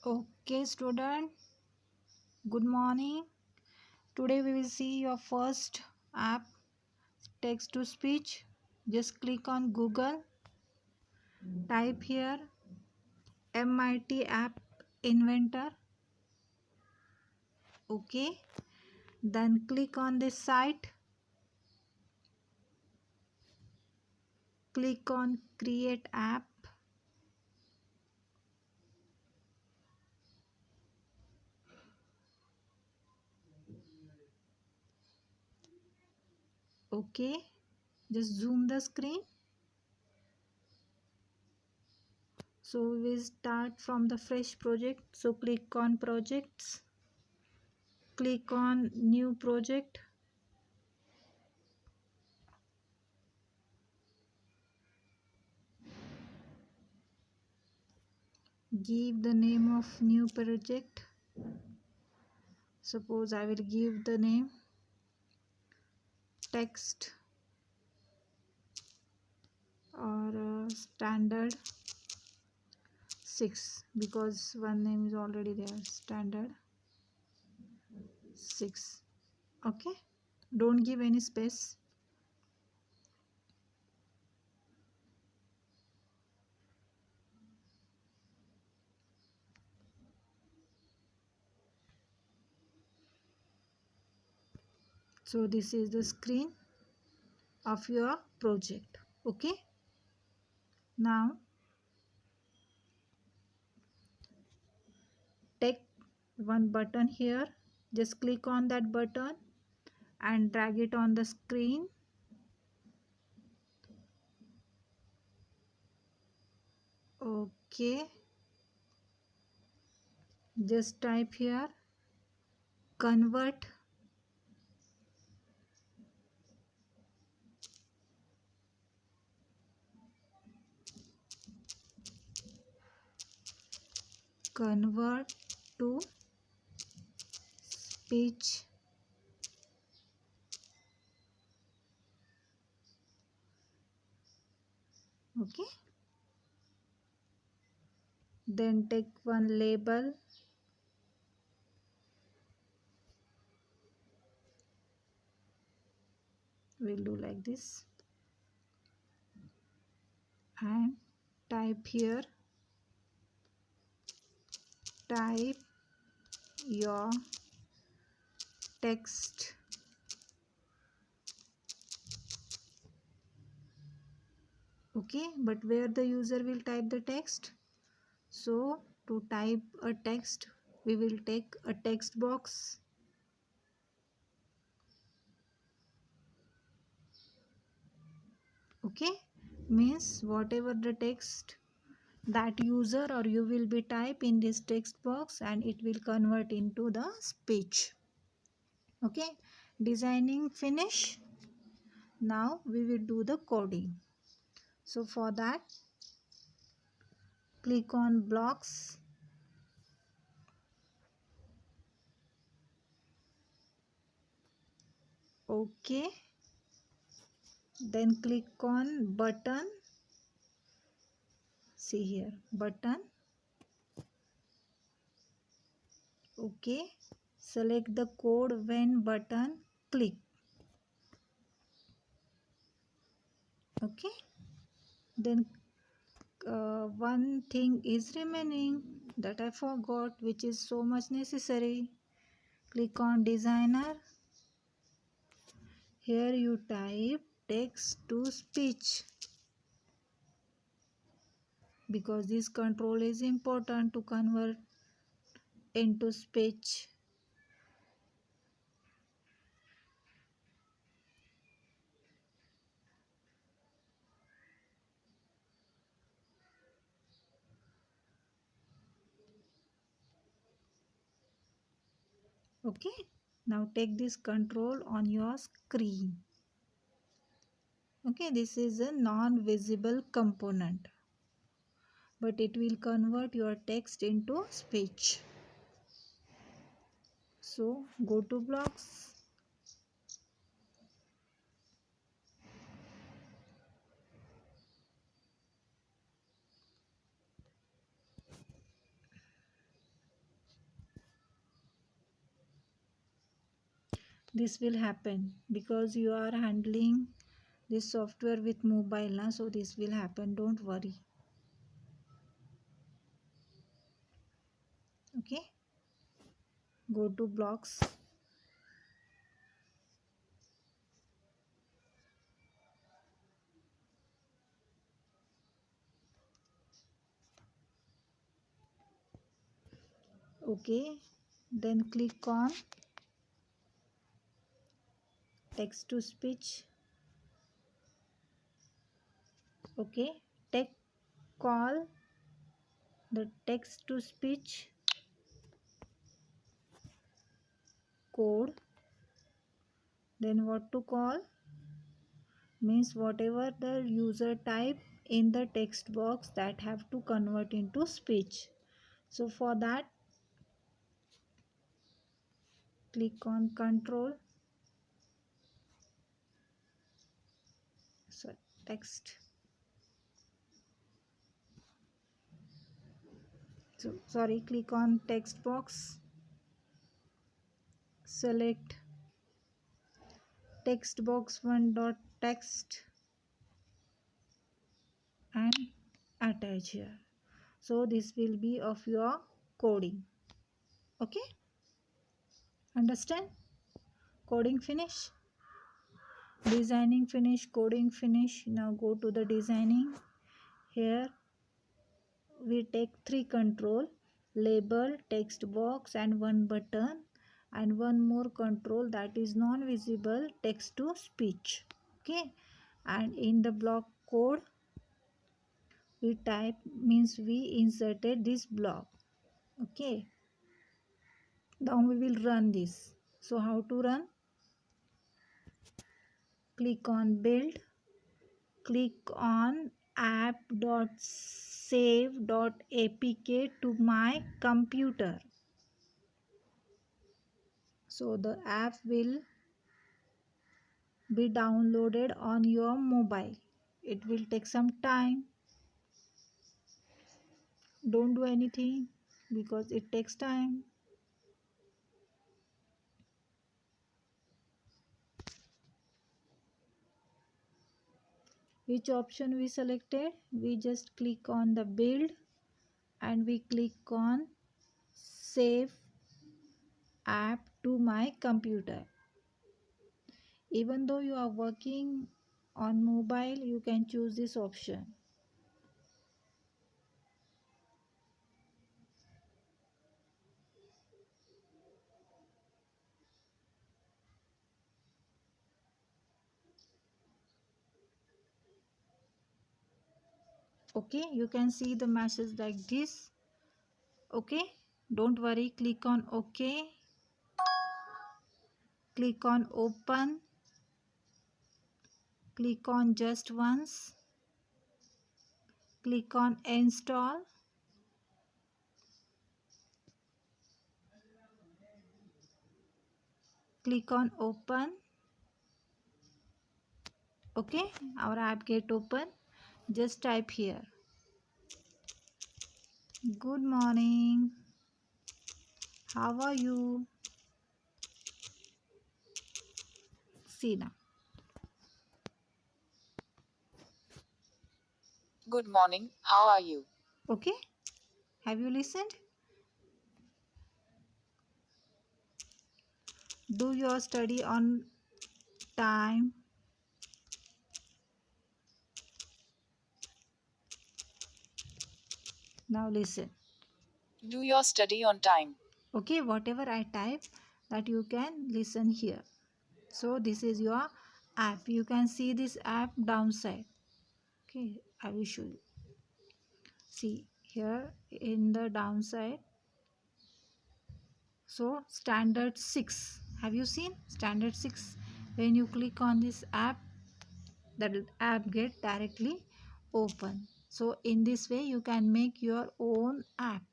Okay, student, good morning. Today we will see your first app, text to speech. Just click on Google, type here MIT App Inventor. Okay, then click on this site, click on Create App. Okay, just zoom the screen. So we will start from the fresh project. So click on projects, click on new project. Give the name of new project. Suppose I will give the name text or standard 6 because one name is already there, standard 6. Okay, don't give any space. So this is the screen of your project. Okay, now take one button here, just click on that button and drag it on the screen. Okay, just type here convert convert to speech. Okay, then take one label, we'll do like this, and type here type your text. Okay, but where the user will type the text? So to type a text we will take a text box. Okay, means whatever the text that user or you will be type in this text box and it will convert into the speech. Okay, designing finish. Now we will do the coding. So for that click on blocks, okay, then click on button. See here button. Okay, select the code when button click. Okay, then one thing is remaining that I forgot, which is so much necessary. Click on designer. Here you type text to speech because this control is important to convert into speech. Okay, now take this control on your screen. Okay, this is a non-visible component, but it will convert your text into speech. So go to blocks, this will happen because you are handling this software with mobile now, so this will happen, don't worry. Okay, go to blocks. Okay, then click on text to speech. Okay, take call the text to speech code. Then what to call means whatever the user type in the text box that have to convert into speech. So for that, click on control, so text, so sorry, click on text box, select text box one dot text and attach here. So this will be of your coding. Okay, understand? Coding finish, designing finish, coding finish. Now go to the designing. Here we take three control: label, text box and one button, and one more control that is non-visible, text to speech. Okay, and in the block code we type means we inserted this block. Okay, now we will run this. So how to run? Click on build, click on app.save.apk to my computer. So the app will be downloaded on your mobile. It will take some time. Don't do anything because it takes time. Which option we selected? We just click on the build and we click on save app to my computer. Even though you are working on mobile, you can choose this option. Okay, you can see the message like this. Okay, don't worry, click on OK, click on open, click on just once, click on install, click on open. Okay, our app get open. Just type here, good morning, how are you? See now. Good morning, how are you? Okay, have you listened? Do your study on time. Now listen. Do your study on time. Okay, whatever I type that you can listen here. So this is your app. You can see this app downside. Okay, I will show you. See here in the downside. So standard 6. Have you seen standard 6? When you click on this app, that app get directly open. So in this way you can make your own app.